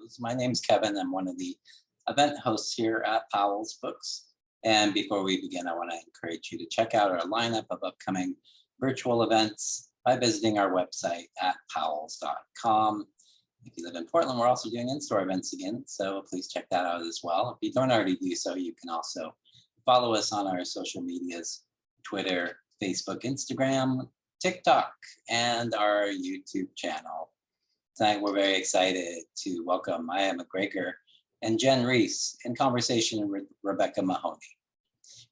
Squirrels. My name's Kevin. I'm one of the event hosts here at Powell's Books. And before we begin, I want to encourage you to check out our lineup of upcoming virtual events by visiting our website at powells.com. If you live in Portland, we're also doing in-store events again, so please check that out as well. If you don't already do so, you can also follow us on our social medias, Twitter, Facebook, Instagram, TikTok, and our YouTube channel. Tonight, we're very excited to welcome Maya MacGregor and Jenn Reese in conversation with Rebecca Mahoney.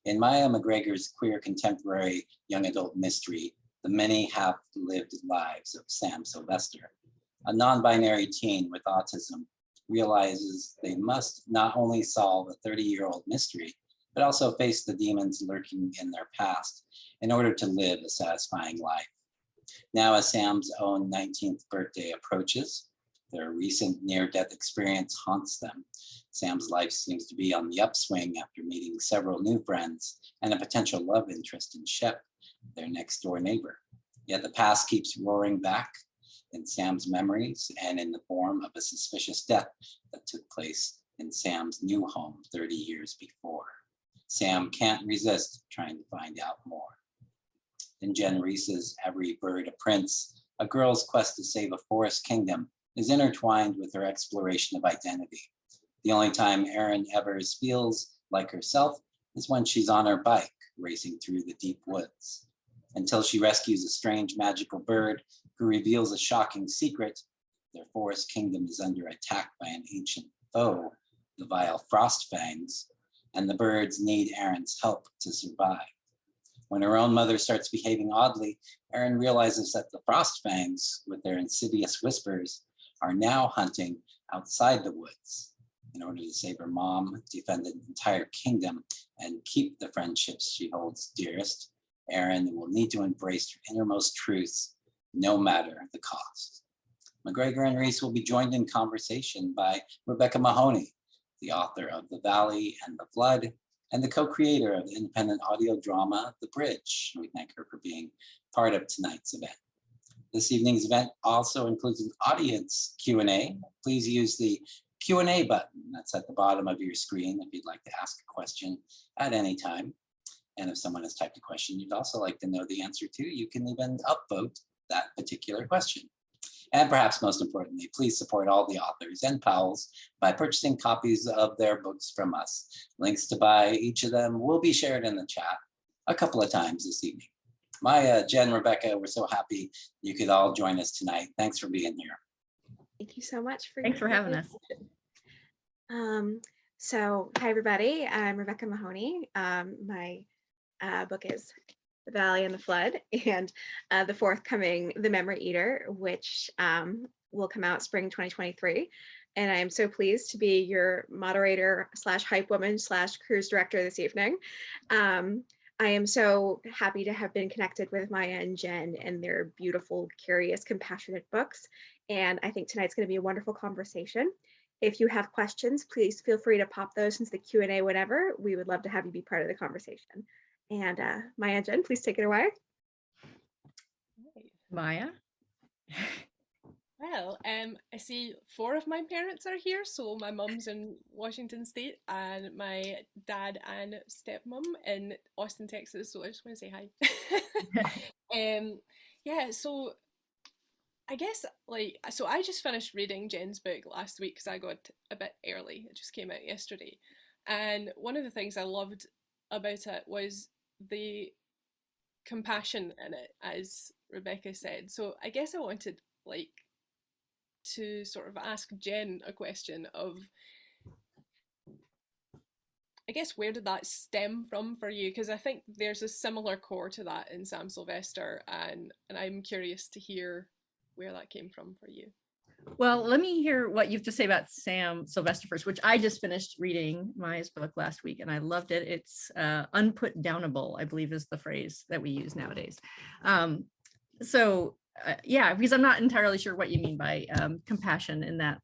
In Maya MacGregor's queer contemporary young adult mystery, The Many Half-Lived Lives of Sam Sylvester, a non-binary teen with autism realizes they must not only solve a 30-year-old mystery, but also face the demons lurking in their past in order to live a satisfying life. Now, as Sam's own 19th birthday approaches, their recent near-death experience haunts them. Sam's life seems to be on the upswing after meeting several new friends and a potential love interest in Shep, their next-door neighbor. Yet the past keeps roaring back in Sam's memories and in the form of a suspicious death that took place in Sam's new home 30 years before. Sam can't resist trying to find out more. In Jenn Reese's Every Bird a Prince, a girl's quest to save a forest kingdom is intertwined with her exploration of identity. The only time Eren Evers feels like herself is when she's on her bike, racing through the deep woods. Until she rescues a strange magical bird who reveals a shocking secret, their forest kingdom is under attack by an ancient foe, the vile Frostfangs, and the birds need Eren's help to survive. When her own mother starts behaving oddly, Eren realizes that the Frostfangs, with their insidious whispers, are now hunting outside the woods. In order to save her mom, defend an entire kingdom, and keep the friendships she holds dearest, Eren will need to embrace her innermost truths, no matter the cost. MacGregor and Reese will be joined in conversation by Rebecca Mahoney, the author of The Valley and the Flood, and the co-creator of the independent audio drama, The Bridge. We thank her for being part of tonight's event. This evening's event also includes an audience Q&A. Please use the Q&A button that's at the bottom of your screen if you'd like to ask a question at any time. And if someone has typed a question you'd also like to know the answer to, you can even upvote that particular question. And perhaps most importantly, please support all the authors and Powells by purchasing copies of their books from us. Links to buy each of them will be shared in the chat a couple of times this evening. Maya, Jenn, Rebecca, we're so happy you could all join us tonight. Thanks for being here. Thank you so much Thanks for having us. So, hi everybody. I'm Rebecca Mahoney. My book is The Valley and the Flood, and the forthcoming The Memory Eater, which will come out spring 2023. And I am so pleased to be your moderator slash hype woman slash cruise director this evening. I am so happy to have been connected with Maya and Jenn and their beautiful, curious, compassionate books. And I think tonight's going to be a wonderful conversation. If you have questions, please feel free to pop those into the Q&A whenever. We would love to have you be part of the conversation. And Maya and Jenn, please take it away. Maya? Well, I see 4 of my parents are here. So my mum's in Washington State and my dad and stepmom in Austin, Texas. So I just want to say hi. Yeah, so I guess so I just finished reading Jen's book last week because I got a bit early. It just came out yesterday. And one of the things I loved about it was the compassion in it, as Rebecca said. So I guess I wanted to sort of ask Jenn a question of, I guess, where did that stem from for you? Because I think there's a similar core to that in Sam Sylvester, and I'm curious to hear where that came from for you. Well, let me hear what you have to say about Sam Sylvester first, which I just finished reading Maya's book last week, and I loved it. It's unputdownable, I believe is the phrase that we use nowadays. Yeah, because I'm not entirely sure what you mean by compassion in that,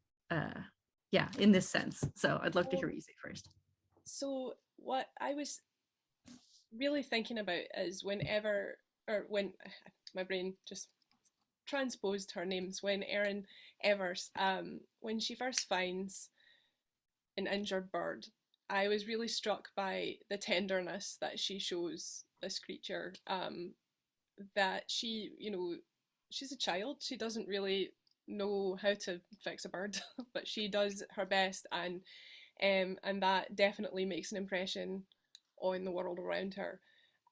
in this sense. So I'd love to hear what you say first. So what I was really thinking about is when my brain just transposed her names, when Eren Evers, when she first finds an injured bird, I was really struck by the tenderness that she shows this creature. That she, she's a child. She doesn't really know how to fix a bird, but she does her best, and that definitely makes an impression on the world around her.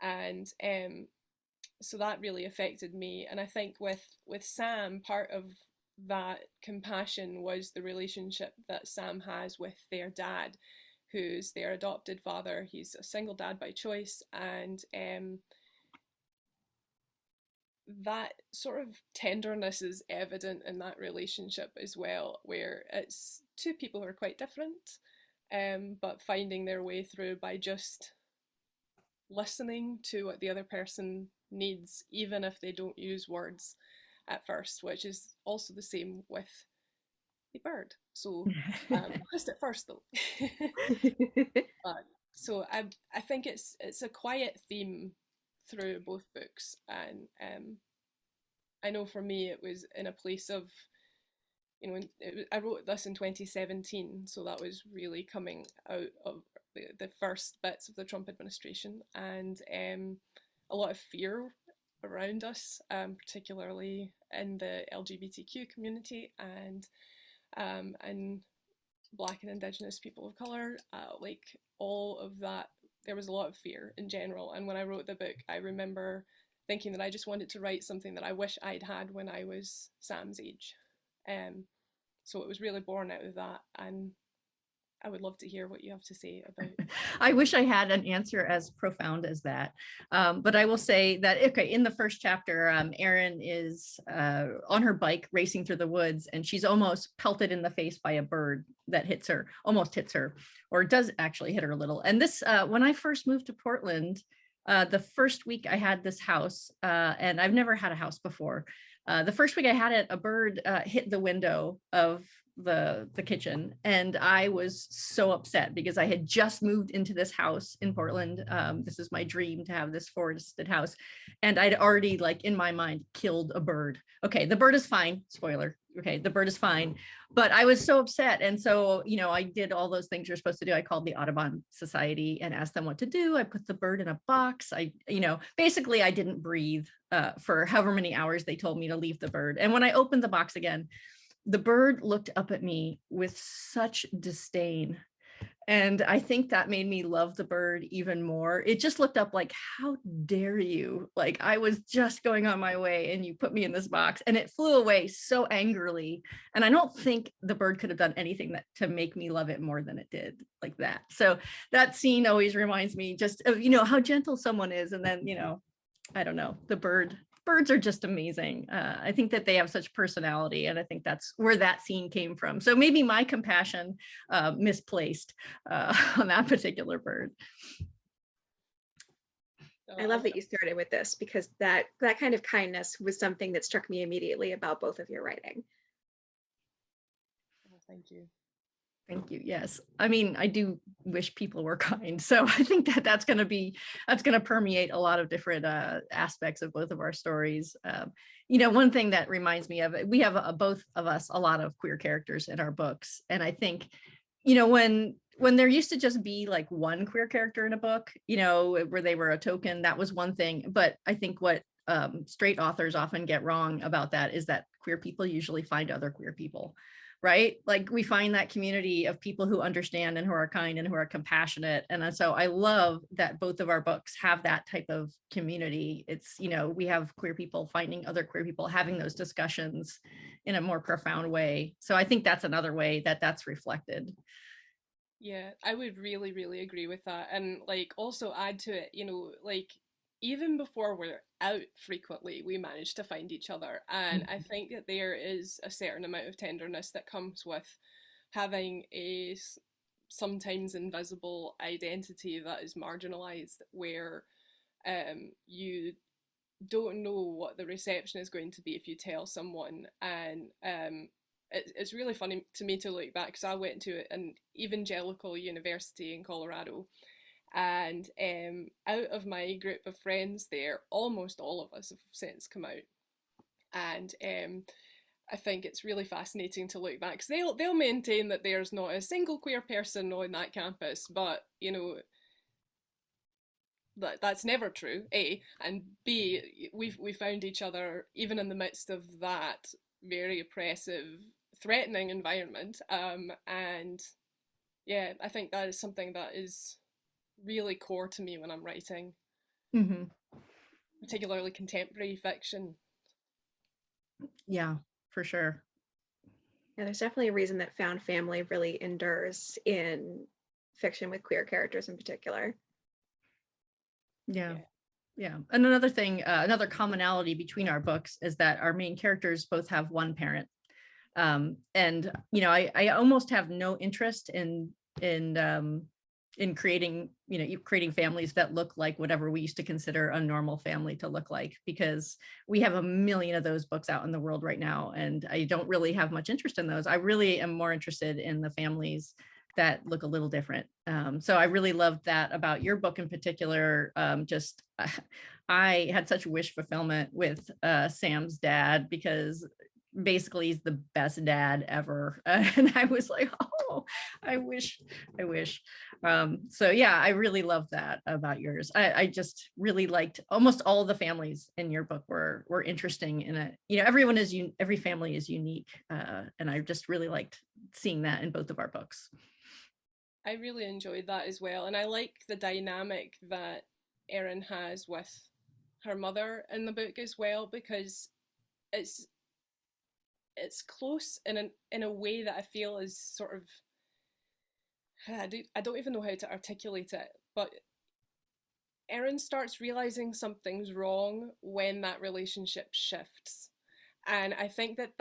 And so that really affected me. And I think with Sam, part of that compassion was the relationship that Sam has with their dad, who's their adopted father. He's a single dad by choice, and that sort of tenderness is evident in that relationship as well, where it's two people who are quite different, but finding their way through by just listening to what the other person needs, even if they don't use words at first, which is also the same with the bird. So just at first though. So I think it's a quiet theme through both books, and I know for me it was in a place of, I wrote this in 2017, so that was really coming out of the first bits of the Trump administration, and a lot of fear around us, particularly in the LGBTQ community and Black and Indigenous people of colour, like all of that. There was a lot of fear in general, and when I wrote the book, I remember thinking that I just wanted to write something that I wish I'd had when I was Sam's age. So it was really born out of that, and I would love to hear what you have to say about. I wish I had an answer as profound as that. But I will say that, okay, in the first chapter, Eren is on her bike racing through the woods, and she's almost pelted in the face by a bird that almost hits her, or does actually hit her a little. And this, when I first moved to Portland, the first week I had this house, and I've never had a house before. The first week I had it, a bird hit the window of the kitchen, and I was so upset because I had just moved into this house in Portland. This is my dream, to have this forested house, and I'd already, like, in my mind, killed a bird. Okay, the bird is fine, spoiler. Okay, the bird is fine, but I was so upset. And so, I did all those things you're supposed to do. I called the Audubon Society and asked them what to do. I put the bird in a box. Basically I didn't breathe for however many hours they told me to leave the bird. And when I opened the box again, the bird looked up at me with such disdain. And I think that made me love the bird even more. It just looked up like, how dare you? Like, I was just going on my way and you put me in this box, and it flew away so angrily. And I don't think the bird could have done anything to make me love it more than it did, like that. So that scene always reminds me just of, how gentle someone is. And then, I don't know, birds are just amazing. I think that they have such personality, and I think that's where that scene came from. So maybe my compassion misplaced on that particular bird. I love that you started with this, because that kind of kindness was something that struck me immediately about both of your writing. Well, thank you. Thank you. Yes. I mean, I do wish people were kind. So I think that's going to permeate a lot of different aspects of both of our stories. One thing that reminds me of it, we have both of us a lot of queer characters in our books. And I think, when there used to just be like one queer character in a book, where they were a token, that was one thing. But I think what straight authors often get wrong about that is that queer people usually find other queer people. Right? Like, we find that community of people who understand and who are kind and who are compassionate. And so I love that both of our books have that type of community. It's, we have queer people finding other queer people, having those discussions in a more profound way. So I think that's another way that that's reflected. Yeah, I would really, really agree with that. And like, also add to it, like, even before we're out frequently, we manage to find each other. And I think that there is a certain amount of tenderness that comes with having a sometimes invisible identity that is marginalized, where you don't know what the reception is going to be if you tell someone. And it's really funny to me to look back, because I went to an evangelical university in Colorado, and out of my group of friends there, almost all of us have since come out. And I think it's really fascinating to look back, because they'll maintain that there's not a single queer person on that campus, but you know, that's never true, A, and B, we found each other even in the midst of that very oppressive, threatening environment. And yeah, I think that is something that is really core to me when I'm writing, Mm-hmm. particularly contemporary fiction. Yeah, for sure. Yeah, there's definitely a reason that found family really endures in fiction with queer characters in particular. Yeah. Yeah. And another thing, another commonality between our books is that our main characters both have one parent. And, you know, I almost have no interest in creating, you know, creating families that look like whatever we used to consider a normal family to look like, because we have a million of those books out in the world right now. And I don't really have much interest in those. I really am more interested in the families that look a little different. So I really loved that about your book in particular. I had such wish fulfillment with Sam's dad, because basically he's the best dad ever. And I was like, oh, I wish. So yeah, I really love that about yours. I just really liked almost all of the families in your book were interesting in a, you know, every family is unique. And I just really liked seeing that in both of our books. I really enjoyed that as well, and I like the dynamic that Eren has with her mother in the book as well, because it's close in a way that I feel is sort of, I don't even know how to articulate it, but Eren starts realizing something's wrong when that relationship shifts, and I think that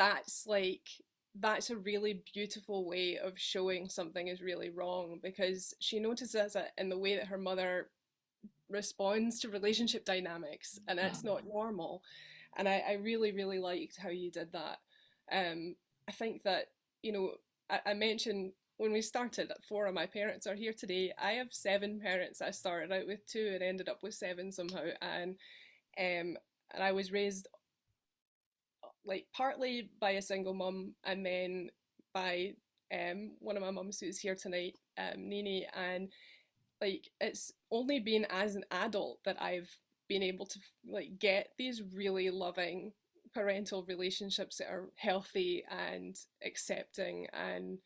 that's a really beautiful way of showing something is really wrong, because she notices it in the way that her mother responds to relationship dynamics, and it's not normal. And I really, really liked how you did that. I think that, you know, I mentioned when we started that 4 of my parents are here today. I have 7 parents. I started out with 2 and ended up with 7 somehow. And I was raised like partly by a single mum, and then by one of my mums who's here tonight, Nini. And like, it's only been as an adult that I've been able to like get these really loving parental relationships that are healthy and accepting and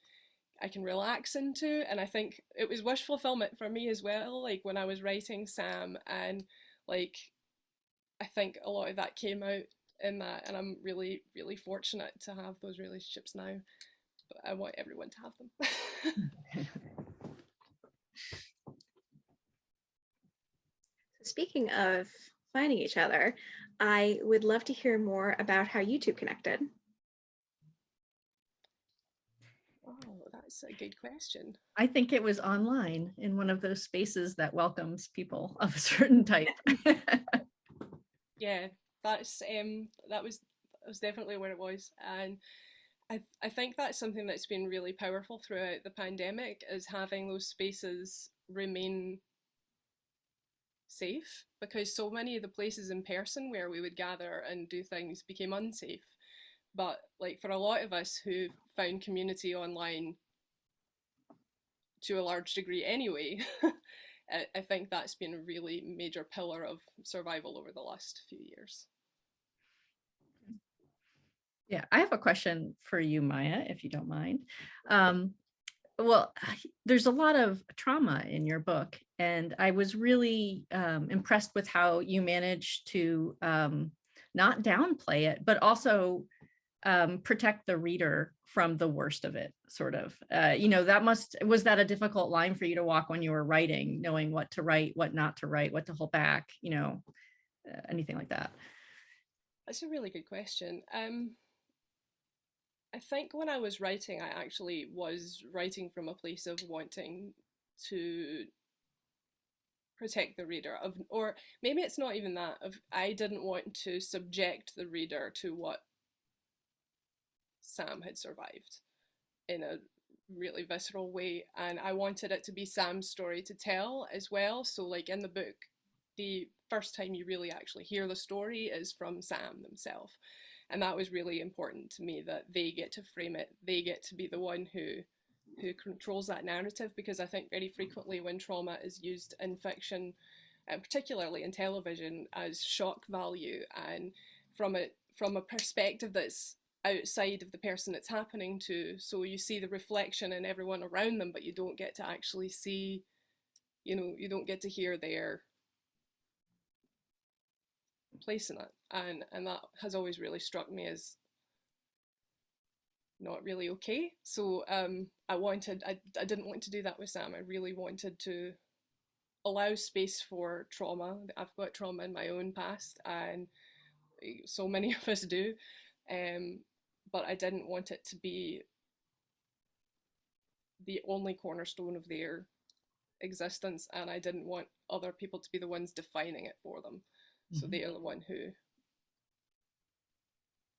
I can relax into. And I think it was wish fulfillment for me as well, like when I was writing Sam, and like I think a lot of that came out in that, and I'm really, really fortunate to have those relationships now. But I want everyone to have them. Speaking of finding each other, I would love to hear more about how you two connected. Oh, that's a good question. I think it was online in one of those spaces that welcomes people of a certain type. Yeah, that was definitely where it was. And I think that's something that's been really powerful throughout the pandemic, is having those spaces remain safe, because so many of the places in person where we would gather and do things became unsafe. But like for a lot of us who found community online to a large degree anyway, I think that's been a really major pillar of survival over the last few years. Yeah, I have a question for you, Maya, if you don't mind. Well, there's a lot of trauma in your book, and I was really impressed with how you managed to not downplay it, but also protect the reader from the worst of it, sort of. You know, was that a difficult line for you to walk when you were writing, knowing what to write, what not to write, what to hold back, you know, anything like that? That's a really good question. I think when I was writing, I actually was writing from a place of wanting to protect the reader of, or maybe it's not even that, of I didn't want to subject the reader to what Sam had survived in a really visceral way, and I wanted it to be Sam's story to tell as well. So like in the book, the first time you really actually hear the story is from Sam himself. And that was really important to me, that they get to frame it. They get to be the one who controls that narrative, because I think very frequently when trauma is used in fiction, and particularly in television, as shock value, and from a perspective that's outside of the person it's happening to, so you see the reflection in everyone around them, but you don't get to actually see, you don't get to hear their place in it, and that has always really struck me as not really okay. So I didn't want to do that with Sam. I really wanted to allow space for trauma. I've got trauma in my own past, and so many of us do, but I didn't want it to be the only cornerstone of their existence, and I didn't want other people to be the ones defining it for them. So they are the one who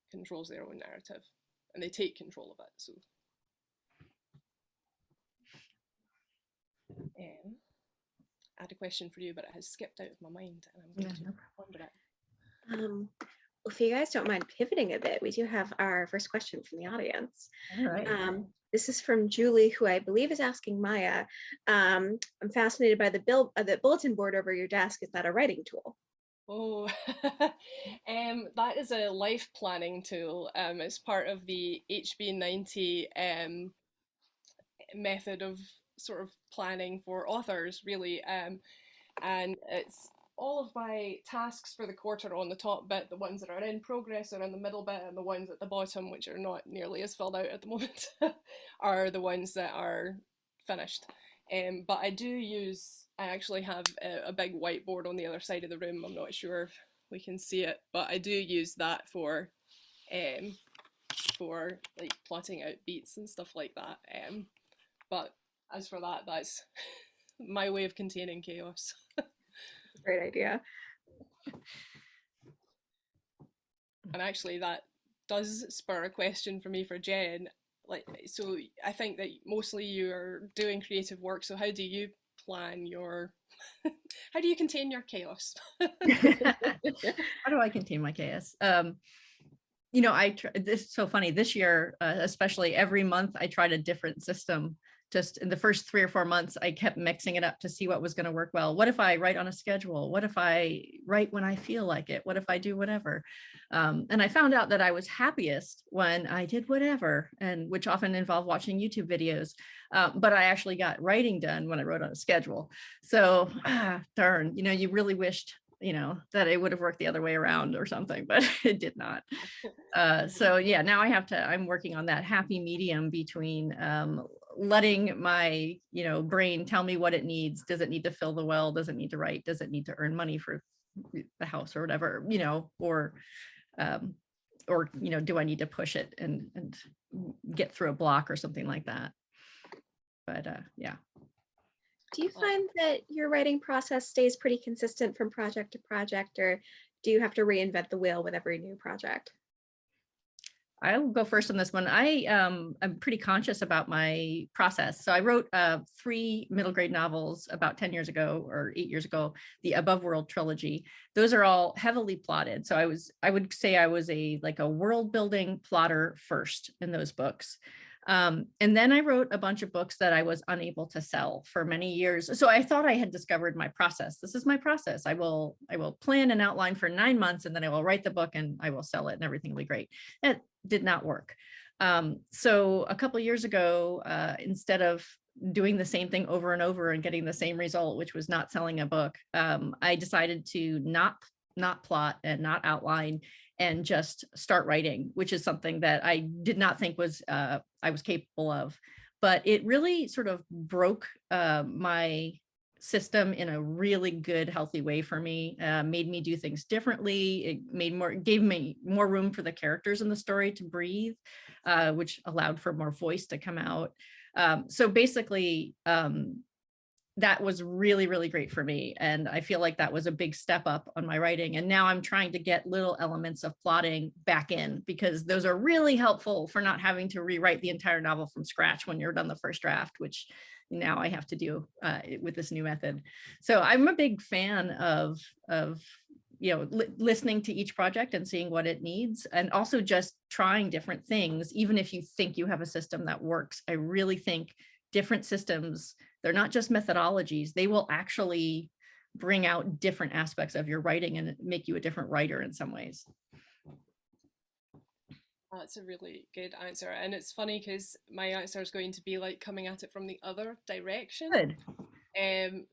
controls their own narrative, and they take control of it. So I had a question for you, but it has skipped out of my mind, and I'm going to ponder it. If you guys don't mind pivoting a bit, we do have our first question from the audience. All right. This is from Julie, who I believe is asking Maya. I'm fascinated by the bulletin board over your desk. Is that a writing tool? Oh, that is a life planning tool. It's part of the HB90 method of sort of planning for authors, really. And it's all of my tasks for the quarter on the top bit. The ones that are in progress are in the middle bit, and the ones at the bottom, which are not nearly as filled out at the moment, are the ones that are finished. But I actually have a big whiteboard on the other side of the room. I'm not sure if we can see it, but I do use that for like plotting out beats and stuff like that. But as for that, that's my way of containing chaos. Great idea. And actually that does spur a question for me for Jen. So I think that mostly you're doing creative work, so how do you plan how do you contain your chaos? How do I contain my chaos? This is so funny. This year, especially, every month I tried a different system. Just in the first 3 or 4 months, I kept mixing it up to see what was going to work well. What if I write on a schedule? What if I write when I feel like it? What if I do whatever? And I found out that I was happiest when I did whatever, and which often involved watching YouTube videos. But I actually got writing done when I wrote on a schedule. So darn, you really wished that it would have worked the other way around or something, but it did not. So yeah, now I'm working on that happy medium between letting my brain tell me what it needs. Does it need to fill the well? Does it need to write? Does it need to earn money for the house or whatever, or do I need to push it and get through a block or something like that? But yeah. Do you find that your writing process stays pretty consistent from project to project, or do you have to reinvent the wheel with every new project? I'll go first on this one. I'm pretty conscious about my process. So I wrote 3 middle grade novels about 10 years ago or 8 years ago, the Above World trilogy. Those are all heavily plotted. So I would say I was a world building plotter first in those books. And then I wrote a bunch of books that I was unable to sell for many years. So I thought I had discovered my process. This is my process. I will plan an outline for 9 months, and then I will write the book and I will sell it and everything will be great. It did not work. So a couple of years ago, instead of doing the same thing over and over and getting the same result, which was not selling a book, I decided to not plot and not outline and just start writing, which is something that I did not think I was capable of. But it really sort of broke my system in a really good, healthy way for me, made me do things differently. It gave me more room for the characters in the story to breathe, which allowed for more voice to come out. So basically, that was really, really great for me. And I feel like that was a big step up on my writing. And now I'm trying to get little elements of plotting back in, because those are really helpful for not having to rewrite the entire novel from scratch when you're done the first draft, which now I have to do with this new method. So I'm a big fan of listening to each project and seeing what it needs, and also just trying different things, even if you think you have a system that works. I really think different systems, they're not just methodologies, they will actually bring out different aspects of your writing and make you a different writer in some ways. That's a really good answer. And it's funny because my answer is going to be like coming at it from the other direction. Good.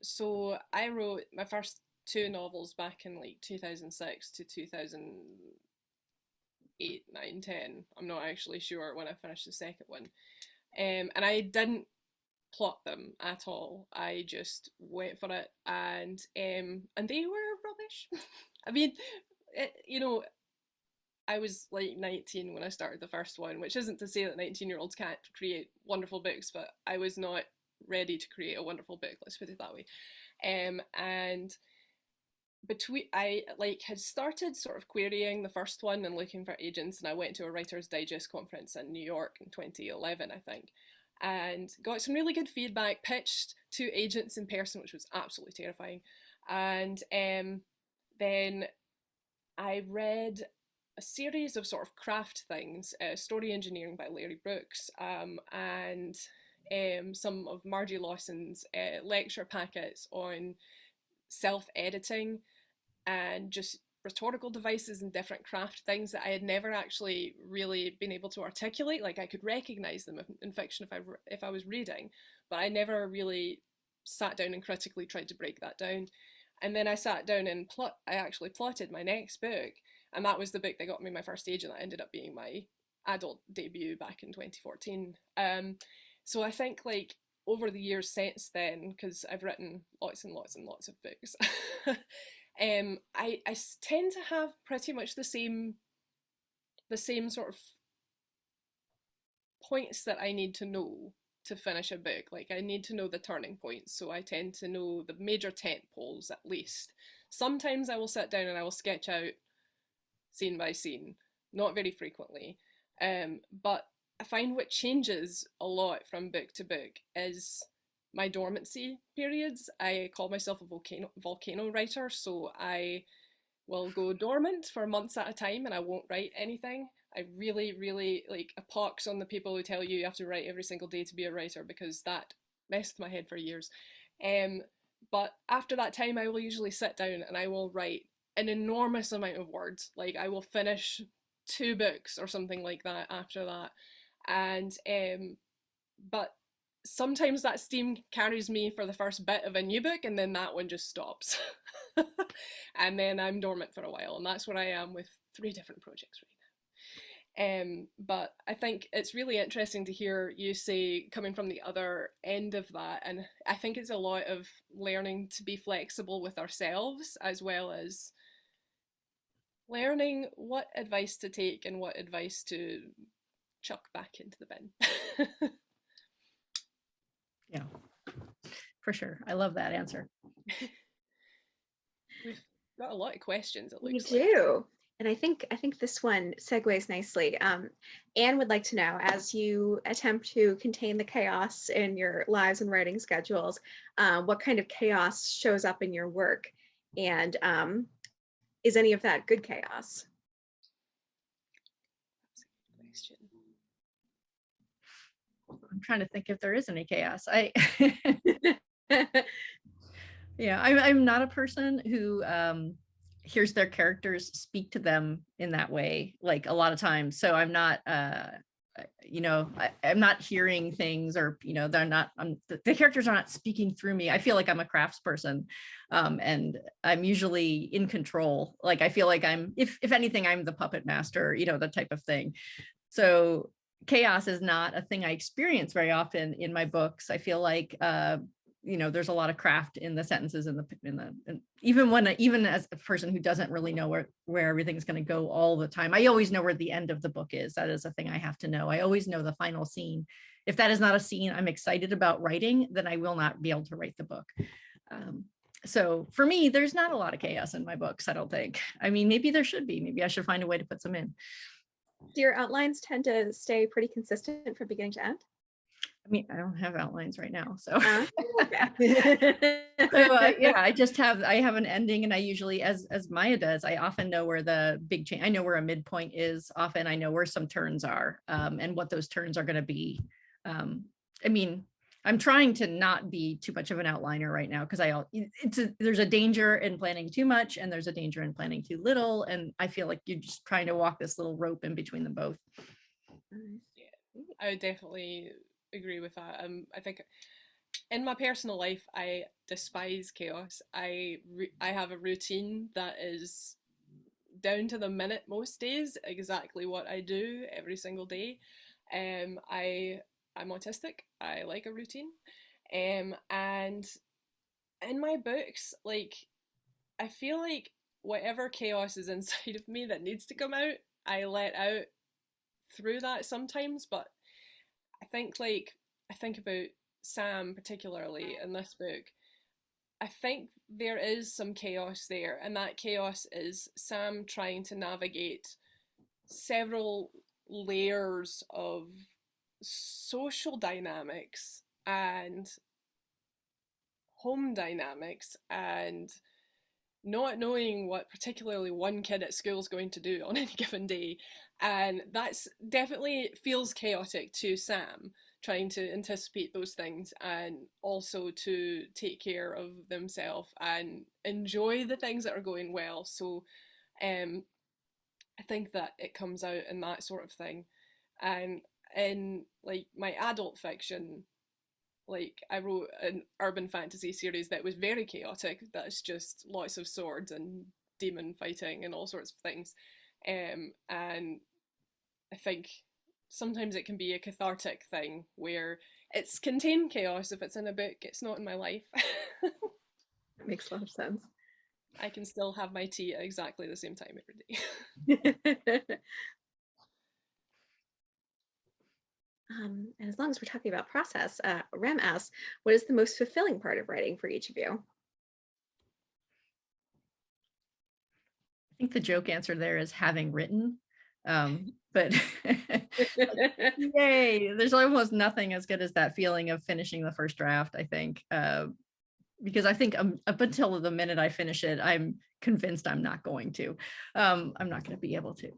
So I wrote my first 2 novels back in like 2006 to 2008, 9, 10. I'm not actually sure when I finished the second one. And I didn't plot them at all. I just went for it, and they were rubbish. I mean, I was like 19 when I started the first one, which isn't to say that 19-year-olds can't create wonderful books, but I was not ready to create a wonderful book, let's put it that way. And I had started sort of querying the first one and looking for agents, and I went to a Writer's Digest conference in New York in 2011, I think, and got some really good feedback, pitched to agents in person, which was absolutely terrifying. And then I read a series of sort of craft things, Story Engineering by Larry Brooks, and some of Margie Lawson's lecture packets on self-editing and just rhetorical devices and different craft things that I had never actually really been able to articulate. Like I could recognize them in fiction if I was reading, but I never really sat down and critically tried to break that down. And then I sat down and I actually plotted my next book, and that was the book that got me my first agent. That ended up being my adult debut back in 2014. So I think like over the years since then, because I've written lots and lots and lots of books, I tend to have pretty much the same sort of points that I need to know to finish a book. Like I need to know the turning points, so I tend to know the major tent poles at least. Sometimes I will sit down and I will sketch out scene by scene, not very frequently, but I find what changes a lot from book to book is my dormancy periods. I call myself a volcano writer, so I will go dormant for months at a time and I won't write anything. I really, really like a pox on the people who tell you have to write every single day to be a writer, because that messed with my head for years. But after that time, I will usually sit down and I will write an enormous amount of words. Like I will finish 2 books or something like that after that. And but sometimes that steam carries me for the first bit of a new book, and then that one just stops. And then I'm dormant for a while, and that's where I am with 3 different projects right now. But I think it's really interesting to hear you say coming from the other end of that, and I think it's a lot of learning to be flexible with ourselves, as well as learning what advice to take and what advice to chuck back into the bin. Yeah, for sure. I love that answer. We've got a lot of questions, it We looks do. And I think this one segues nicely. Anne would like to know, as you attempt to contain the chaos in your lives and writing schedules, what kind of chaos shows up in your work? And is any of that good chaos? That's a good question. I'm trying to think if there is any chaos. Yeah, I'm not a person who hears their characters speak to them in that way, like a lot of times. So I'm not, I'm not hearing things, or, they're not, the characters are not speaking through me. I feel like I'm a craftsperson, and I'm usually in control. Like I feel like I'm, if anything, I'm the puppet master, that type of thing. So chaos is not a thing I experience very often in my books. I feel like, there's a lot of craft in the sentences and even as a person who doesn't really know where everything's going to go all the time. I always know where the end of the book is. That is a thing I have to know. I always know the final scene. If that is not a scene I'm excited about writing, then I will not be able to write the book. So for me, there's not a lot of chaos in my books, I don't think. I mean, maybe there should be. Maybe I should find a way to put some in. Do your outlines tend to stay pretty consistent from beginning to end? I mean, I don't have outlines right now, so. Okay. Yeah, I have an ending, and I usually, as Maya does, I often know where the big change, I know where a midpoint is. Often I know where some turns are, and what those turns are going to be. I mean, I'm trying to not be too much of an outliner right now, because there's a danger in planning too much, and there's a danger in planning too little, and I feel like you're just trying to walk this little rope in between them both. Yeah, I would definitely agree with that. I think in my personal life, I despise chaos. I have a routine that is down to the minute most days, exactly what I do every single day. I'm autistic. I like a routine. And in my books, like, I feel like whatever chaos is inside of me that needs to come out, I let out through that sometimes. But I think about Sam particularly in this book. I think there is some chaos there, and that chaos is Sam trying to navigate several layers of social dynamics and home dynamics, and not knowing what particularly one kid at school is going to do on any given day. And that's definitely feels chaotic to Sam, trying to anticipate those things and also to take care of themselves and enjoy the things that are going well. So I think that it comes out in that sort of thing. And in like my adult fiction, like I wrote an urban fantasy series that was very chaotic. That's just lots of swords and demon fighting and all sorts of things. And I think sometimes it can be a cathartic thing where it's contained chaos. If it's in a book, it's not in my life. That makes a lot of sense. I can still have my tea at exactly the same time every day. And as long as we're talking about process, Rem asks, what is the most fulfilling part of writing for each of you? I think the joke answer there is having written. But yay, there's almost nothing as good as that feeling of finishing the first draft, I think. Because I think up until the minute I finish it, I'm convinced I'm not going to. I'm not going to be able to.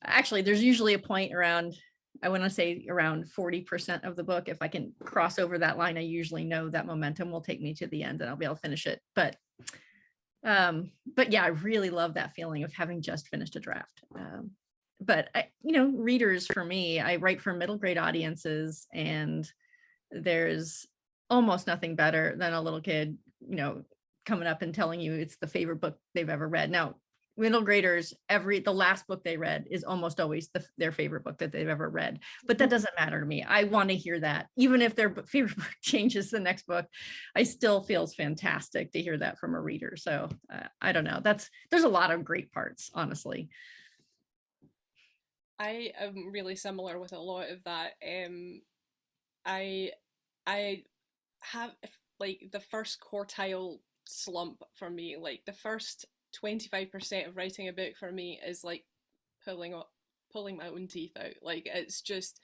Actually, there's usually a point around, I want to say around 40% of the book. If I can cross over that line, I usually know that momentum will take me to the end and I'll be able to finish it. But yeah, I really love that feeling of having just finished a draft. But readers, for me, I write for middle grade audiences, and there's almost nothing better than a little kid, coming up and telling you it's the favorite book they've ever read. Now, middle graders, the last book they read is almost always their favorite book that they've ever read. But that doesn't matter to me. I want to hear that. Even if their favorite book changes the next book, I still feels fantastic to hear that from a reader. So I don't know. There's a lot of great parts, honestly. I am really similar with a lot of that. I have like the first quartile slump for me, like the first 25% of writing a book for me is like pulling my own teeth out. Like it's just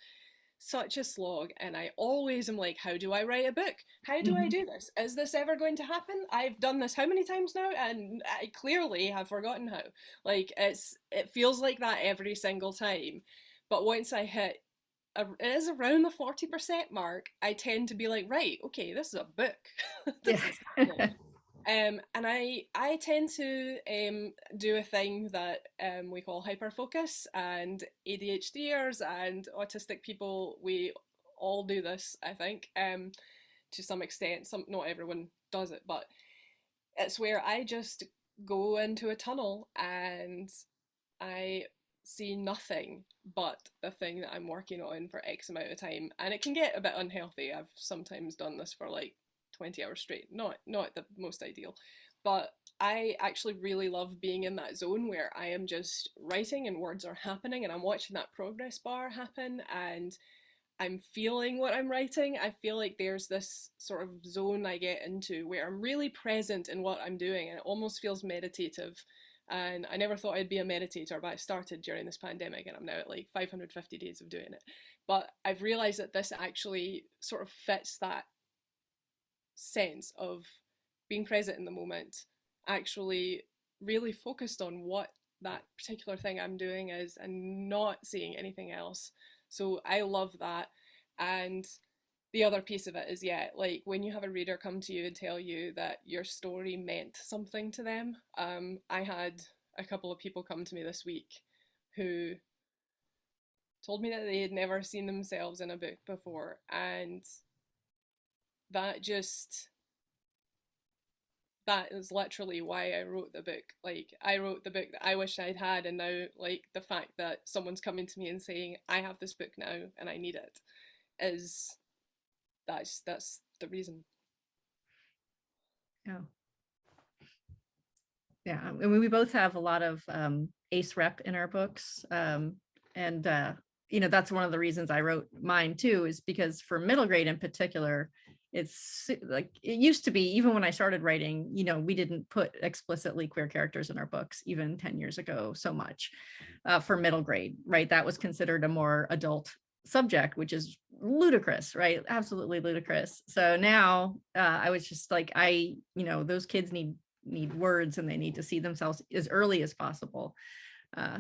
such a slog, and I always am like, how do I write a book? How do I do this? Is this ever going to happen? I've done this how many times now, and I clearly have forgotten how. Like it feels like that every single time. But once I hit it is around the 40% mark, I tend to be like, right, okay, this is a book. This is happening. And I tend to do a thing that we call hyperfocus, and ADHDers and autistic people, we all do this, I think, to some extent. Not everyone does it, but it's where I just go into a tunnel and I see nothing but the thing that I'm working on for X amount of time, and it can get a bit unhealthy. I've sometimes done this for like 20 hours straight. Not the most ideal, but I actually really love being in that zone where I am just writing and words are happening and I'm watching that progress bar happen and I'm feeling what I'm writing. I feel like there's this sort of zone I get into where I'm really present in what I'm doing, and it almost feels meditative. And I never thought I'd be a meditator, but I started during this pandemic and I'm now at like 550 days of doing it. but I've realized that this actually sort of fits that sense of being present in the moment, actually really focused on what that particular thing I'm doing is and not seeing anything else. So I love that. And the other piece of it is, yeah, like when you have a reader come to you and tell you that your story meant something to them. I had a couple of people come to me this week who told me that they had never seen themselves in a book before, and that just, that is literally why I wrote the book. Like, I wrote the book that I wish I'd had, and now, like, the fact that someone's coming to me and saying I have this book now and I need it is, that's the reason. Yeah. Yeah, I mean, we both have a lot of ace rep in our books. And you know, that's one of the reasons I wrote mine too, is because for middle grade in particular, it's like it used to be. Even when I started writing, you know, we didn't put explicitly queer characters in our books even 10 years ago so much for middle grade, right? That was considered a more adult subject, which is ludicrous, right? Absolutely ludicrous. So now I was just like, you know, those kids need words, and they need to see themselves as early as possible.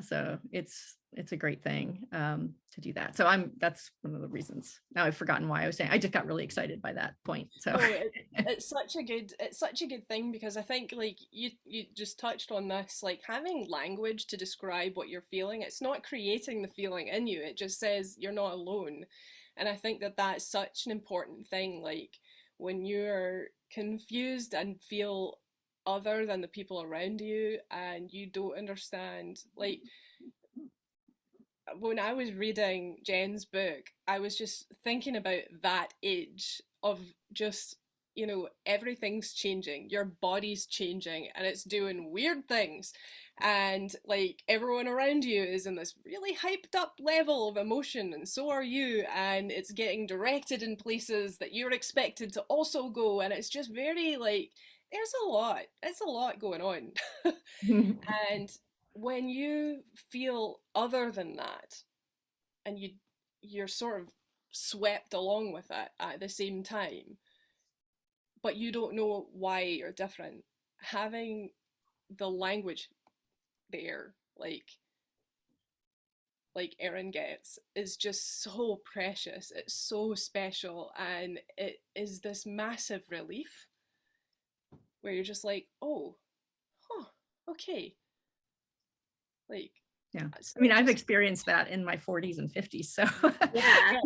So it's a great thing to do that. So that's one of the reasons. Now I've forgotten why I was saying. I just got really excited by that point. So no, it's such a good thing, because I think, like, you just touched on this, like having language to describe what you're feeling. It's not creating the feeling in you. It just says you're not alone. And I think that that's such an important thing. Like, when you're confused and feel other than the people around you, and you don't understand, like, when I was reading Jen's book, I was just thinking about that age of just, you know, everything's changing, your body's changing, and it's doing weird things. And like everyone around you is in this really hyped up level of emotion, and so are you. And it's getting directed in places that you're expected to also go. And it's just very like, it's a lot going on. And when you feel other than that, and you're sort of swept along with it at the same time, but you don't know why you're different, having the language there, like Eren gets, is just so precious. It's so special, and it is this massive relief where you're just like, oh, huh, okay. Like, yeah, so I mean, I've just experienced that in my 40s and 50s, so Yeah.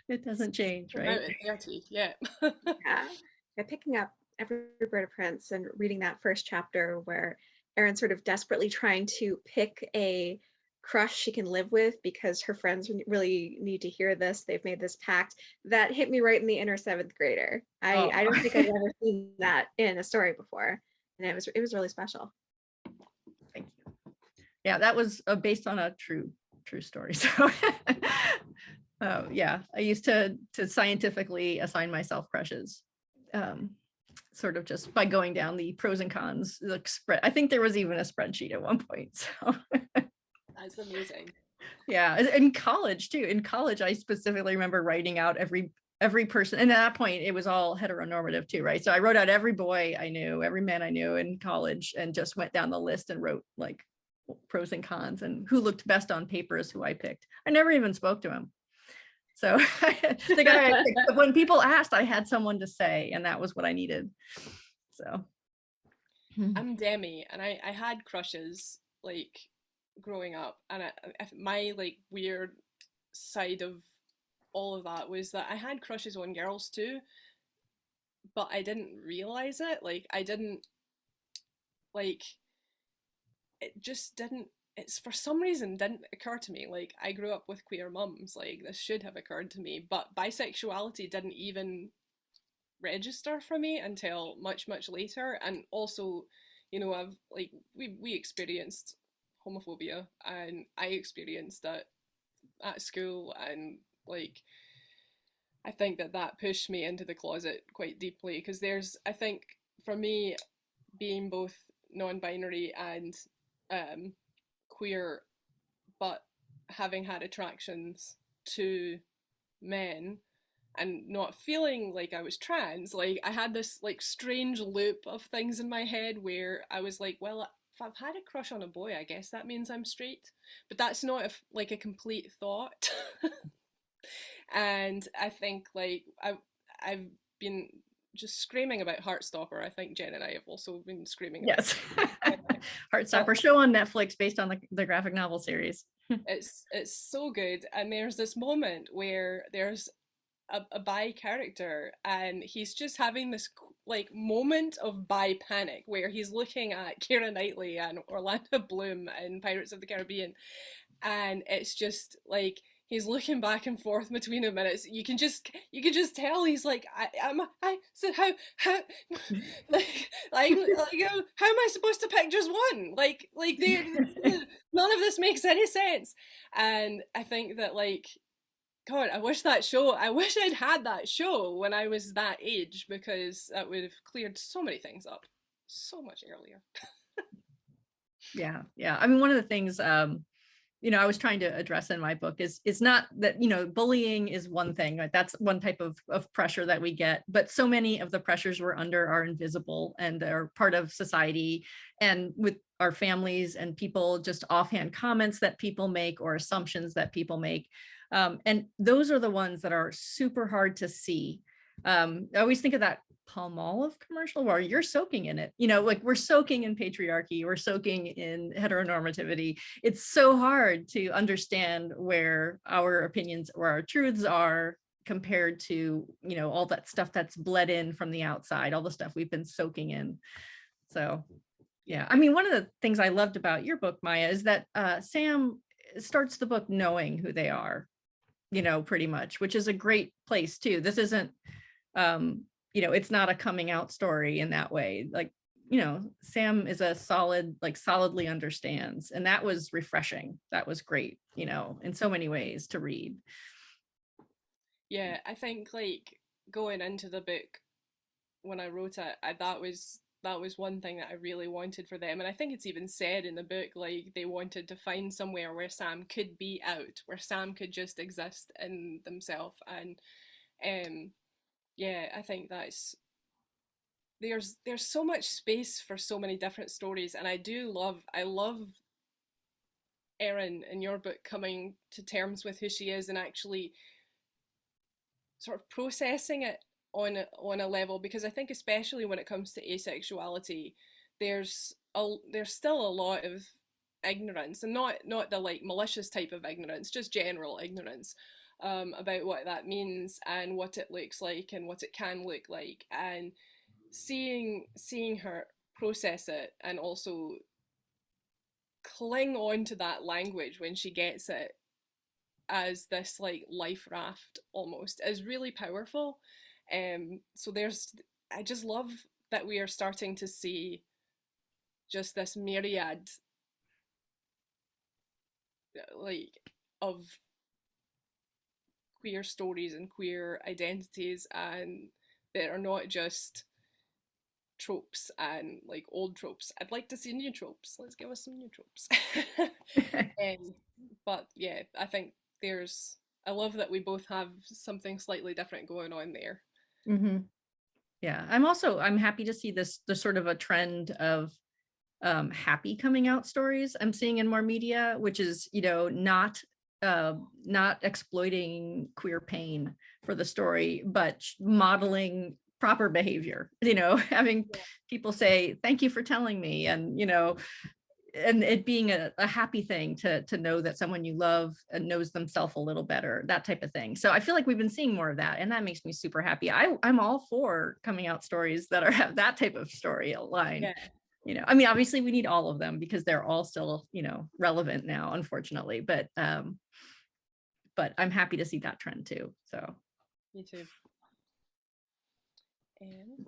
it doesn't change, right? about 30, yeah. Yeah. Picking up Every Bird of Prince and reading that first chapter where Erin's sort of desperately trying to pick a crush she can live with because her friends really need to hear this. They've made this pact. That hit me right in the inner seventh grader. I don't think I've ever seen that in a story before, and it was really special. Thank you. Yeah, that was based on a true story. So yeah, I used to scientifically assign myself crushes, sort of just by going down the pros and cons, like spread. I think there was even a spreadsheet at one point. So That's amazing. yeah, in college too. In college, I specifically remember writing out every person, and at that point it was all heteronormative too, right? So I wrote out every boy I knew, every man I knew in college, and just went down the list and wrote like pros and cons, and who looked best on paper is who I picked. I never even spoke to him. So the guy I picked, when people asked, I had someone to say, and that was what I needed. So I'm Demi, and I had crushes like growing up, and my like weird side of all of that was that I had crushes on girls too, but I didn't realize it. Like, I didn't, like, it just didn't, it's for some reason didn't occur to me. Like, I grew up with queer mums, like this should have occurred to me, but bisexuality didn't even register for me until much later. And also, you know, I've like we experienced homophobia, and I experienced it at school, and like I think that pushed me into the closet quite deeply, because I think for me, being both non-binary and queer, but having had attractions two men and not feeling like I was trans, like I had this like strange loop of things in my head where I was like, well, if I've had a crush on a boy, I guess that means I'm straight. But that's not like a complete thought. And I think like I've been just screaming about Heartstopper. I think Jen and I have also been screaming about Yes. Heartstopper, show on Netflix based on the graphic novel series. it's so good. And there's this moment where there's a bi character and he's just having this like moment of bi panic where he's looking at Keira Knightley and Orlando Bloom in Pirates of the Caribbean, and it's just like he's looking back and forth between them, and it's you can just tell he's like I said how like how am I supposed to pick just one, like none of this makes any sense. And I think that like, God, I wish I'd had that show when I was that age, because that would have cleared so many things up so much earlier. Yeah. I mean, one of the things, I was trying to address in my book is not that, bullying is one thing, right? That's one type of pressure that we get, but so many of the pressures we're under are invisible and are part of society and with our families and people, just offhand comments that people make or assumptions that people make. And those are the ones that are super hard to see. I always think of that Palmolive commercial where you're soaking in it, like we're soaking in patriarchy, we're soaking in heteronormativity. It's so hard to understand where our opinions or our truths are compared to, all that stuff that's bled in from the outside, all the stuff we've been soaking in. So, yeah. I mean, one of the things I loved about your book, Maya, is that Sam starts the book knowing who they are, pretty much, which is a great place too. This isn't, it's not a coming out story in that way. Like, Sam is solidly understands. And that was refreshing. That was great, in so many ways to read. Yeah, I think like going into the book when I wrote it, that was one thing that I really wanted for them. And I think it's even said in the book, like they wanted to find somewhere where Sam could be out, where Sam could just exist in themselves. And yeah, I think there's so much space for so many different stories. And I love Eren in your book coming to terms with who she is and actually sort of processing it on a level, because I think especially when it comes to asexuality, there's still a lot of ignorance, and not the like malicious type of ignorance, just general ignorance about what that means and what it looks like and what it can look like. And seeing her process it and also cling on to that language when she gets it as this like life raft almost is really powerful. So I just love that we are starting to see just this myriad like of queer stories and queer identities, and that are not just tropes and like old tropes. I'd like to see new tropes. Let's give us some new tropes. But yeah, I think I love that we both have something slightly different going on there. Mm-hmm. Yeah, I'm happy to see the sort of a trend of happy coming out stories I'm seeing in more media, which is, not exploiting queer pain for the story, but modeling proper behavior, having people say, thank you for telling me. And, and it being a happy thing to know that someone you love knows themselves a little better, that type of thing. So I feel like we've been seeing more of that, and that makes me super happy. I'm all for coming out stories that have that type of storyline. Yeah. I mean, obviously we need all of them because they're all still, relevant now, unfortunately, but I'm happy to see that trend too. So me too. And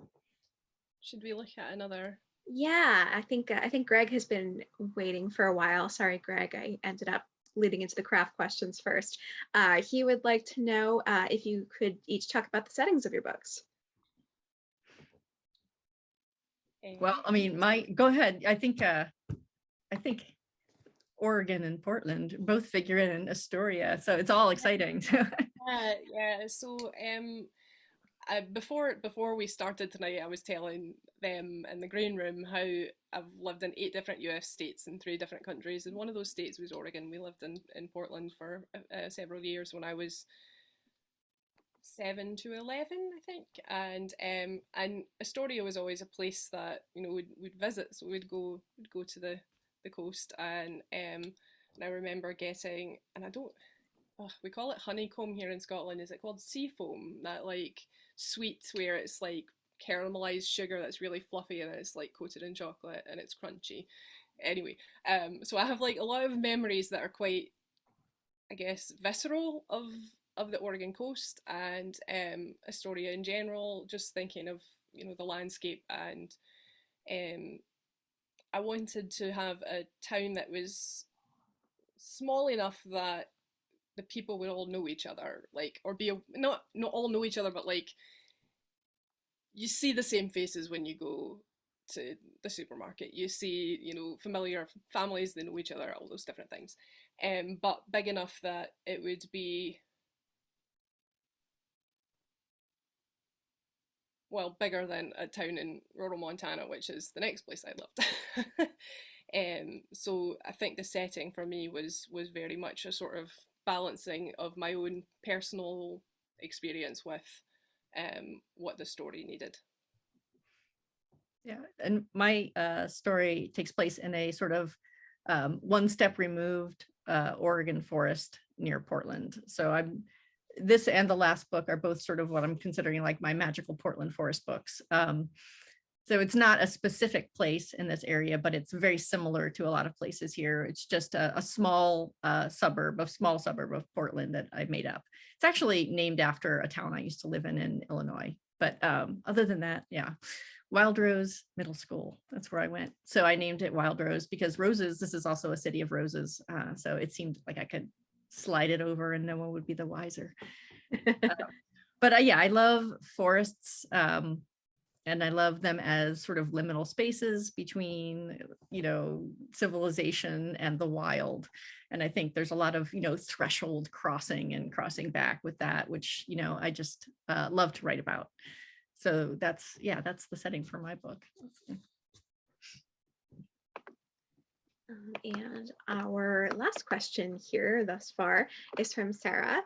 should we look at another? Yeah, I think Greg has been waiting for a while. Sorry, Greg, I ended up leading into the craft questions first. He would like to know if you could each talk about the settings of your books. Well, I mean, go ahead. I think Oregon and Portland both figure in Astoria, so it's all exciting. Yeah. So before we started tonight, I was telling them in the green room how I've lived in 8 different US states and 3 different countries, and one of those states was Oregon. We lived in Portland for several years when I was 7 to 11, I think, and Astoria was always a place that we'd visit. So we'd go to the coast, and I remember getting, and I don't, we call it honeycomb here in Scotland. Is it called seafoam? That like sweet where it's like caramelized sugar that's really fluffy and it's like coated in chocolate and it's crunchy. Anyway, so I have like a lot of memories that are quite, I guess, visceral of the Oregon coast and Astoria in general. Just thinking of the landscape, and I wanted to have a town that was small enough that the people would all know each other, like, or be not all know each other, but like you see the same faces when you go to the supermarket. You see, familiar families, they know each other, all those different things. But big enough that it would be, well, bigger than a town in rural Montana, which is the next place I lived. So I think the setting for me was very much a sort of balancing of my own personal experience with what the story needed. Yeah, and my story takes place in a sort of one step removed Oregon forest near Portland. So this and the last book are both sort of what I'm considering like my magical Portland forest books. So it's not a specific place in this area, but it's very similar to a lot of places here. It's just a small suburb of Portland that I made up. It's actually named after a town I used to live in Illinois. But other than that, yeah. Wild Rose Middle School, that's where I went. So I named it Wild Rose because roses, this is also a city of roses. So it seemed like I could slide it over and no one would be the wiser. But yeah, I love forests. And I love them as sort of liminal spaces between, civilization and the wild. And I think there's a lot of, threshold crossing and crossing back with that, which, I just love to write about. So that's the setting for my book. And our last question here thus far is from Sarah.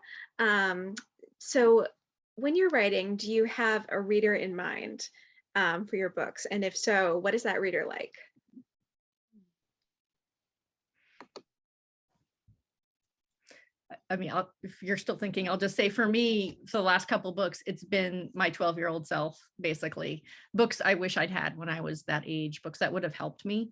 So when you're writing, do you have a reader in mind for your books? And if so, what is that reader like? I mean, if you're still thinking, I'll just say for me, for the last couple of books, it's been my 12-year-old self, basically. Books I wish I'd had when I was that age, books that would have helped me.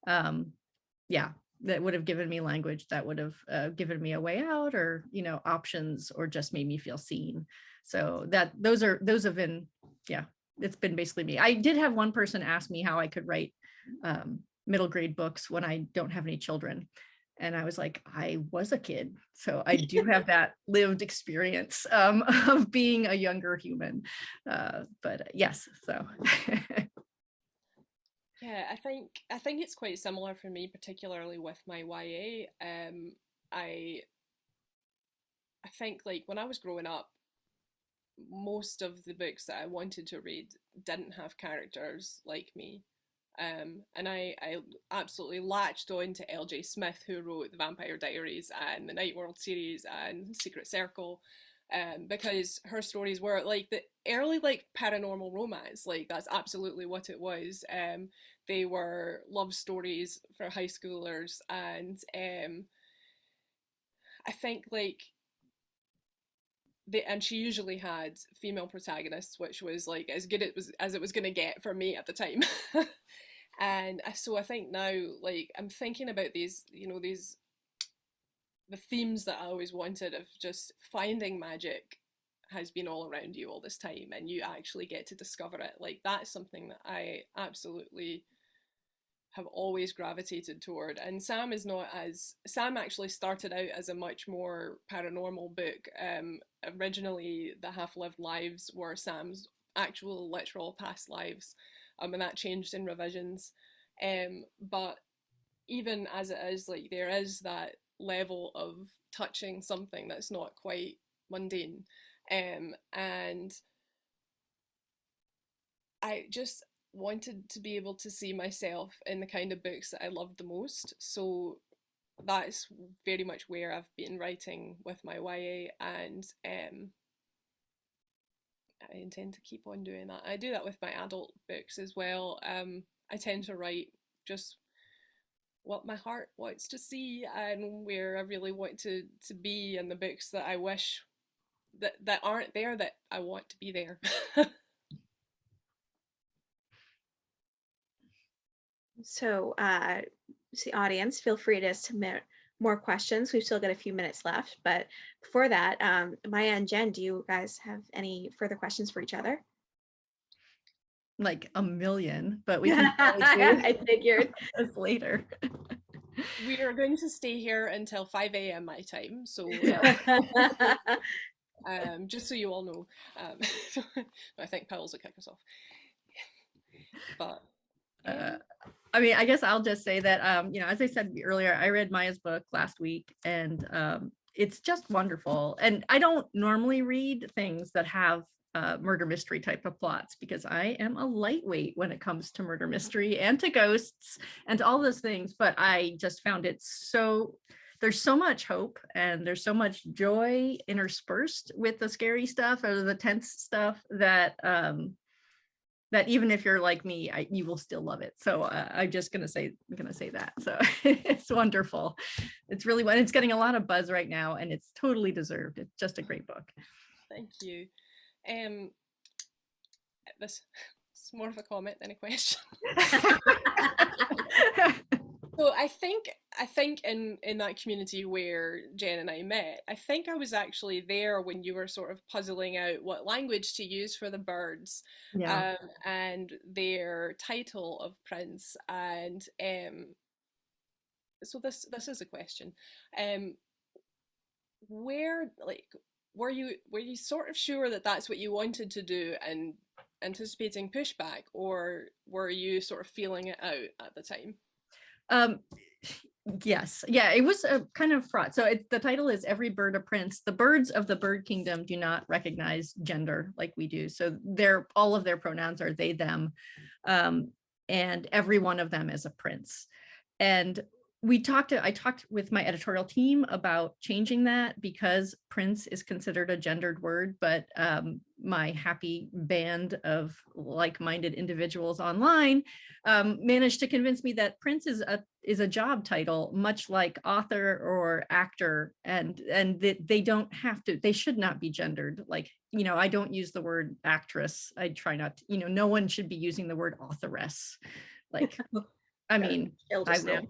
That would have given me language, that would have given me a way out, or, options, or just made me feel seen. So those have been, it's been basically me. I did have one person ask me how I could write middle grade books when I don't have any children. And I was like, I was a kid. So I do have that lived experience of being a younger human. But yes, so. Yeah, I think it's quite similar for me, particularly with my YA. I think like when I was growing up, most of the books that I wanted to read didn't have characters like me. And I absolutely latched on to L.J. Smith, who wrote The Vampire Diaries and the Night World series and Secret Circle, because her stories were like the early like paranormal romance. Like that's absolutely what it was. They were love stories for high schoolers, and I think like and she usually had female protagonists, which was like as good as it was going to get for me at the time. And so I think now, like, I'm thinking about these the themes that I always wanted of just finding magic has been all around you all this time, and you actually get to discover it. Like that's something that I absolutely have always gravitated toward. And Sam actually started out as a much more paranormal book. Originally, The Half-Lived Lives were Sam's actual literal past lives, and that changed in revisions. But even as it is, like there is that level of touching something that's not quite mundane. And I just wanted to be able to see myself in the kind of books that I loved the most. So that's very much where I've been writing with my YA, and I intend to keep on doing that. I do that with my adult books as well. I tend to write just what my heart wants to see and where I really want to be, and the books that I wish that aren't there that I want to be there. So, to the audience, feel free to submit more questions. We've still got a few minutes left, but before that, Maya and Jen, do you guys have any further questions for each other? Like a million, but we can probably do I figured. this later. We are going to stay here until 5 a.m. my time, so just so you all know. I think Powell's will kick us off. But I mean, I guess I'll just say that, you know, as I said earlier, I read Maya's book last week, and it's just wonderful. And I don't normally read things that have murder mystery type of plots, because I am a lightweight when it comes to murder mystery and to ghosts and all those things. But I just found it so, there's so much hope and there's so much joy interspersed with the scary stuff or the tense stuff that that even if you're like me, you will still love it. So I'm just gonna say that. So it's wonderful. It's really, it's getting a lot of buzz right now, and it's totally deserved. It's just a great book. Thank you. This is more of a comment than a question. So I think in that community where Jen and I met, I think I was actually there when you were sort of puzzling out what language to use for the birds, Yeah. and their title of prince. And so this is a question. Where, like, were you sort of sure that that's what you wanted to do and anticipating pushback, or were you sort of feeling it out at the time? Yes, yeah, it was a kind of fraught. So the title is Every Bird a Prince. The birds of the bird kingdom do not recognize gender like we do. So all of their pronouns are they, them, and every one of them is a prince. And I talked with my editorial team about changing that, because prince is considered a gendered word, but my happy band of like-minded individuals online managed to convince me that prince is a job title, much like author or actor, and they should not be gendered. Like, you know, I don't use the word actress. I try not to, you know, no one should be using the word authoress. Like, I mean, I will.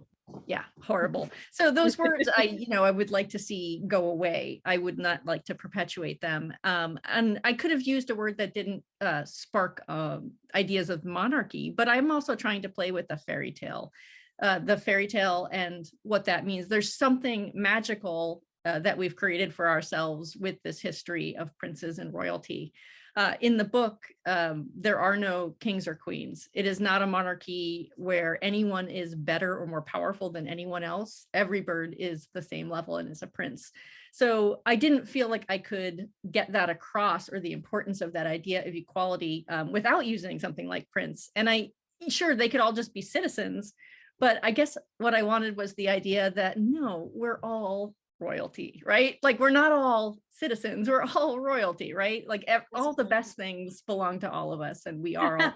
Yeah, horrible. So those words I would like to see go away. I would not like to perpetuate them. And I could have used a word that didn't spark ideas of monarchy, but I'm also trying to play with the fairy tale and what that means. There's something magical that we've created for ourselves with this history of princes and royalty. In the book, there are no kings or queens. It is not a monarchy where anyone is better or more powerful than anyone else. Every bird is the same level and is a prince. So I didn't feel like I could get that across, or the importance of that idea of equality, without using something like prince. And sure, they could all just be citizens, but I guess what I wanted was the idea that no, we're all royalty, right? Like, we're not all citizens, we're all royalty, right? Like all the best things belong to all of us, and we are all.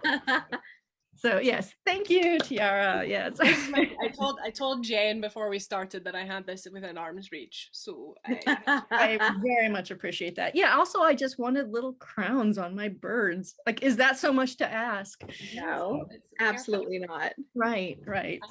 So yes, thank you, Tiara. Yes. I told Jen before we started that I had this within arm's reach. So I very much appreciate that. Yeah, also I just wanted little crowns on my birds. Like, is that so much to ask? No, absolutely not. Right.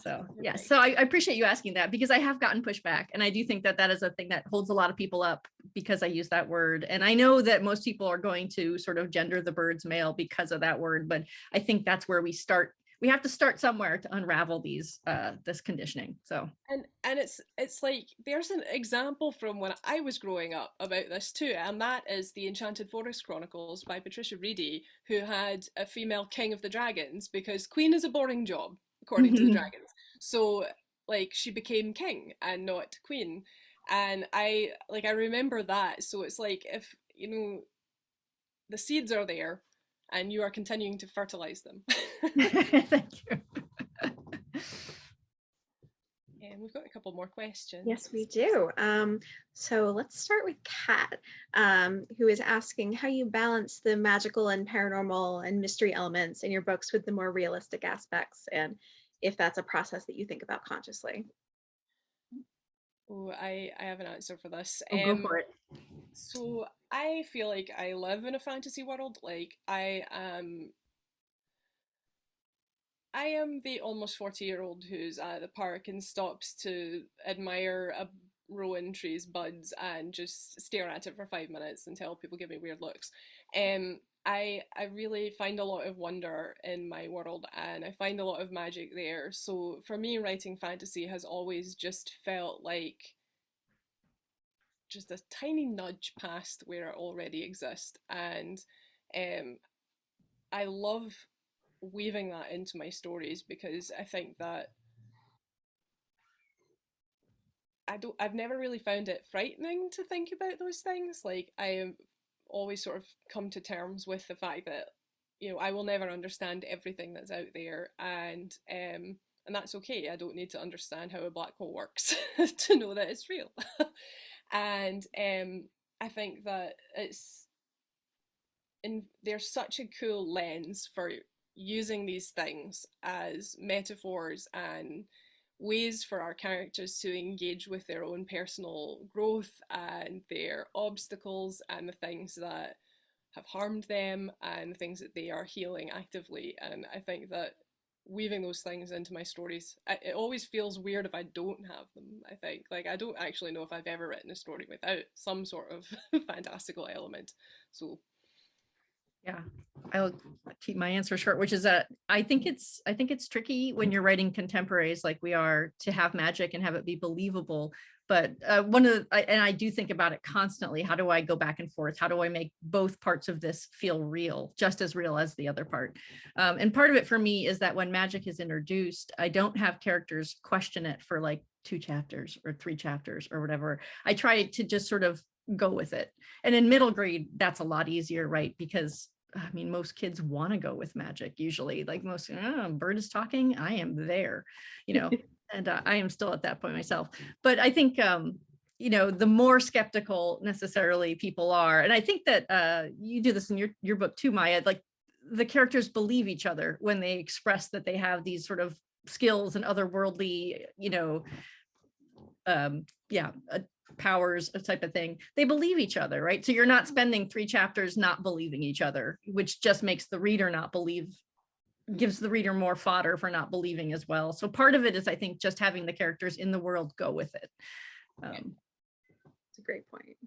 So yeah, so I appreciate you asking that, because I have gotten pushback, and I do think that is a thing that holds a lot of people up, because I use that word. And I know that most people are going to sort of gender the birds male because of that word, but I think that's where we have to start somewhere to unravel this conditioning. So and it's like there's an example from when I was growing up about this too, and that is the Enchanted Forest Chronicles by Patricia Reedy, who had a female king of the dragons, because queen is a boring job according to the dragons. So like she became king and not queen. And I remember that. So it's like, if you know, the seeds are there and you are continuing to fertilize them. Thank you. And we've got a couple more questions. Yes, we do. So let's start with Kat, who is asking how you balance the magical and paranormal and mystery elements in your books with the more realistic aspects, and if that's a process that you think about consciously. Oh, I have an answer for this. Oh, go for it. So I feel like I live in a fantasy world. Like I am the almost 40-year-old who's at the park and stops to admire a rowan tree's buds and just stare at it for 5 minutes until people give me weird looks. I really find a lot of wonder in my world, and I find a lot of magic there. So for me, writing fantasy has always just felt like just a tiny nudge past where it already exists. And I love weaving that into my stories, because I think that I've never really found it frightening to think about those things. Like, I always sort of come to terms with the fact that, you know, I will never understand everything that's out there, and that's okay. I don't need to understand how a black hole works to know that it's real. And I think that there's such a cool lens for using these things as metaphors and ways for our characters to engage with their own personal growth and their obstacles and the things that have harmed them and the things that they are healing actively. And I think that weaving those things into my stories, it always feels weird if I don't have them. I think, like, I don't actually know if I've ever written a story without some sort of fantastical element. So Yeah, I'll keep my answer short, which is that I think it's tricky when you're writing contemporaries like we are to have magic and have it be believable. But I do think about it constantly. How do I go back and forth? How do I make both parts of this feel real, just as real as the other part? And part of it for me is that when magic is introduced, I don't have characters question it for like 2 chapters or 3 chapters or whatever. I try to just sort of go with it. And in middle grade, that's a lot easier, right? Because I mean, most kids want to go with magic usually. Like most, bird is talking, I am there, you know, and I am still at that point myself. But I think, you know, the more skeptical necessarily people are, and I think that you do this in your book too, Maya, like the characters believe each other when they express that they have these sort of skills and otherworldly, you know, powers type of thing. They believe each other, right? So you're not spending 3 chapters not believing each other, which just makes the reader not believe, gives the reader more fodder for not believing as well. So part of it is, I think, just having the characters in the world go with it. It's a great point.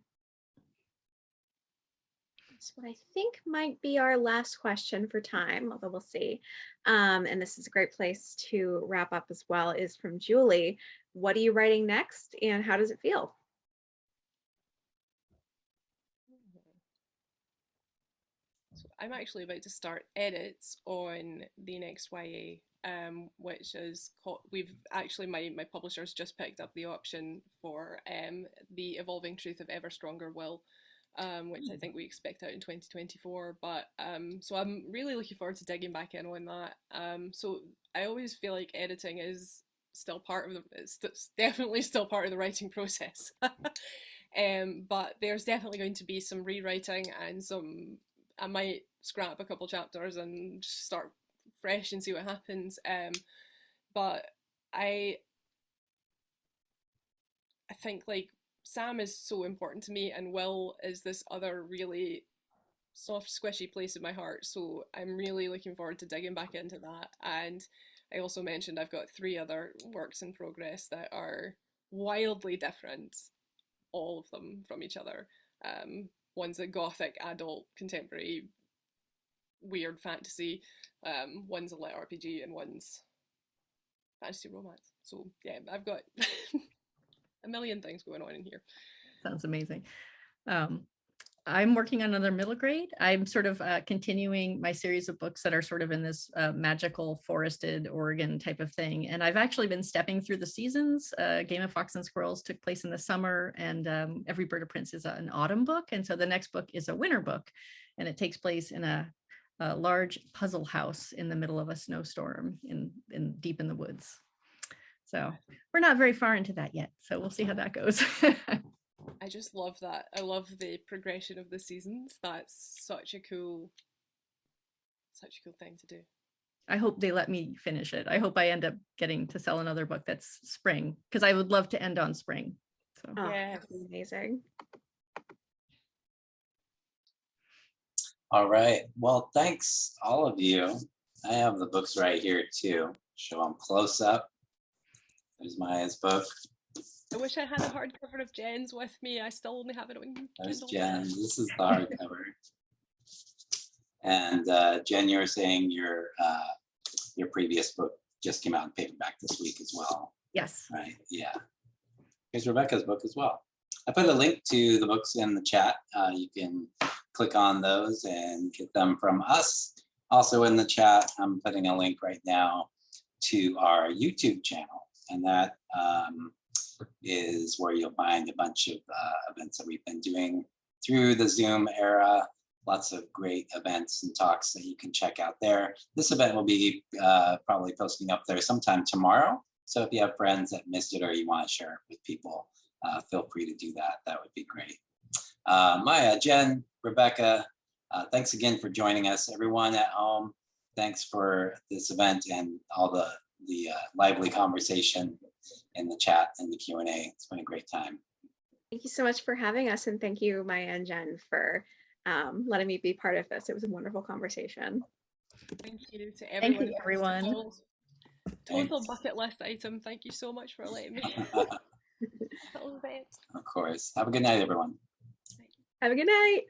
So what I think might be our last question for time, although we'll see. And this is a great place to wrap up as well, is from Julie. What are you writing next and how does it feel? So I'm actually about to start edits on the next YA, which is called, my publisher's just picked up the option for The Evolving Truth of Ever Stronger Will, which I think we expect out in 2024. But so I'm really looking forward to digging back in on that. So I always feel like editing is still it's definitely still part of the writing process. But there's definitely going to be some rewriting and I might scrap a couple chapters and just start fresh and see what happens. But I think, like, Sam is so important to me, and Will is this other really soft, squishy place in my heart. So I'm really looking forward to digging back into that. And I also mentioned I've got 3 other works in progress that are wildly different, all of them from each other. One's a gothic, adult, contemporary, weird fantasy. One's a lit RPG, and one's fantasy romance. So yeah, I've got a million things going on in here. Sounds amazing. I'm working on another middle grade. I'm sort of continuing my series of books that are sort of in this magical forested Oregon type of thing. And I've actually been stepping through the seasons. Game of Fox and Squirrels took place in the summer, and Every Bird of Prince is an autumn book. And so the next book is a winter book, and it takes place in a large puzzle house in the middle of a snowstorm in deep in the woods. So we're not very far into that yet. So we'll see how that goes. I just love that. I love the progression of the seasons. That's such a cool thing to do. I hope they let me finish it. I hope I end up getting to sell another book that's spring, because I would love to end on spring. So Oh, Yes. that's amazing. All right. Well, thanks all of you. I have the books right here too. Show them close up. There's Maya's book. I wish I had a hardcover of Jen's with me. I still only have it on There's Kindle. Jen. This is the hardcover. And Jen, you were saying your previous book just came out in paperback this week as well, yes. right? Yeah. Here's Rebecca's book as well. I put a link to the books in the chat. You can click on those and get them from us. Also in the chat, I'm putting a link right now to our YouTube channel, and that is where you'll find a bunch of events that we've been doing through the Zoom era. Lots of great events and talks that you can check out there. This event will be probably posting up there sometime tomorrow. So if you have friends that missed it or you want to share it with people, feel free to do that. That would be great. Maya, Jen, Rebecca, thanks again for joining us. Everyone at home, thanks for this event and all the lively conversation in the chat and the Q&A. It's been a great time. Thank you so much for having us, and thank you, Maya and Jen, for letting me be part of this. It was a wonderful conversation. Thank you to Thank everyone. you, everyone. Total Thanks. bucket list item. Thank you so much for letting me. Little bit. Of course. Have a good night, everyone. Have a good night.